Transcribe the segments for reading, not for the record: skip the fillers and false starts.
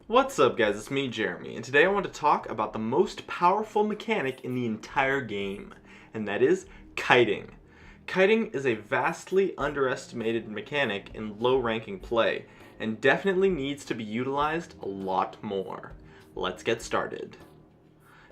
What's up guys, it's me Jeremy, and today I want to talk about the most powerful mechanic in the entire game, and that is kiting. Kiting is a vastly underestimated mechanic in low ranking play, and definitely needs to be utilized a lot more. Let's get started.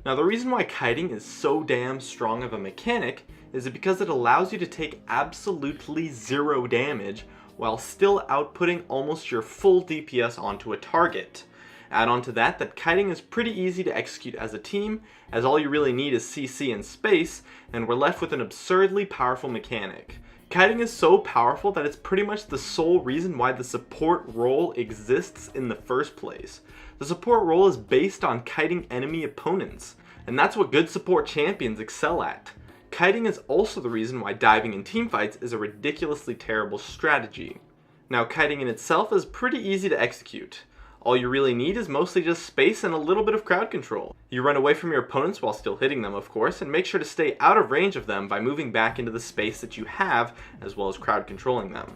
Now the reason why kiting is so damn strong of a mechanic is because it allows you to take absolutely zero damage while still outputting almost your full DPS onto a target. Add on to that kiting is pretty easy to execute as a team, as all you really need is CC and space, and we're left with an absurdly powerful mechanic. Kiting is so powerful that it's pretty much the sole reason why the support role exists in the first place. The support role is based on kiting enemy opponents, and that's what good support champions excel at. Kiting is also the reason why diving in teamfights is a ridiculously terrible strategy. Now kiting in itself is pretty easy to execute. All you really need is mostly just space and a little bit of crowd control. You run away from your opponents while still hitting them, of course, and make sure to stay out of range of them by moving back into the space that you have, as well as crowd controlling them.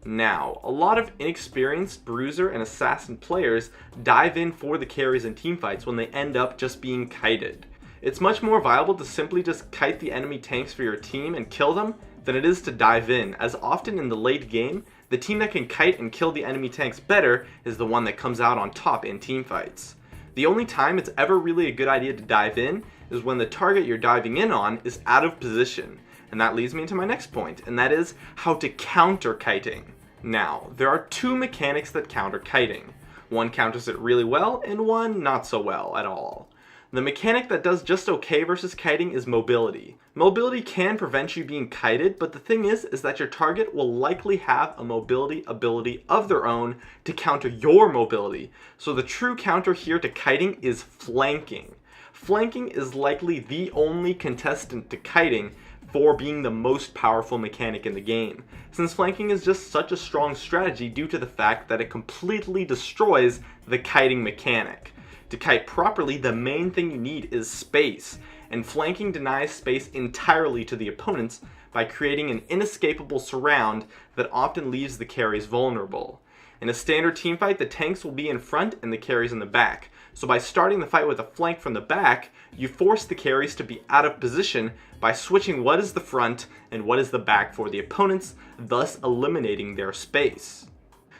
Now, a lot of inexperienced bruiser and assassin players dive in for the carries in teamfights when they end up just being kited. It's much more viable to simply just kite the enemy tanks for your team and kill them than it is to dive in, as often in the late game, the team that can kite and kill the enemy tanks better is the one that comes out on top in teamfights. The only time it's ever really a good idea to dive in is when the target you're diving in on is out of position. And that leads me to my next point, and that is how to counter kiting. Now, there are two mechanics that counter kiting. One counters it really well, and one not so well at all. The mechanic that does just okay versus kiting is mobility. Mobility can prevent you being kited, but the thing is that your target will likely have a mobility ability of their own to counter your mobility. So the true counter here to kiting is flanking. Flanking is likely the only contestant to kiting for being the most powerful mechanic in the game, since flanking is just such a strong strategy due to the fact that it completely destroys the kiting mechanic. To kite properly, the main thing you need is space, and flanking denies space entirely to the opponents by creating an inescapable surround that often leaves the carries vulnerable. In a standard teamfight, the tanks will be in front and the carries in the back, so by starting the fight with a flank from the back, you force the carries to be out of position by switching what is the front and what is the back for the opponents, thus eliminating their space.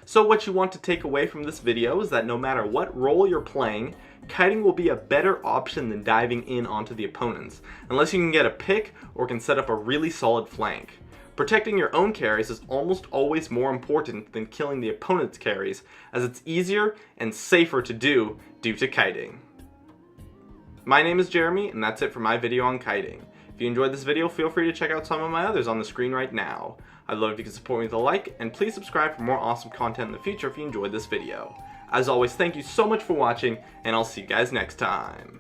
So what you want to take away from this video is that no matter what role you're playing, kiting will be a better option than diving in onto the opponents, unless you can get a pick or can set up a really solid flank. Protecting your own carries is almost always more important than killing the opponent's carries, as it's easier and safer to do due to kiting. My name is Jeremy, and that's it for my video on kiting. If you enjoyed this video, feel free to check out some of my others on the screen right now. I'd love if you could support me with a like, and please subscribe for more awesome content in the future if you enjoyed this video. As always, thank you so much for watching, and I'll see you guys next time.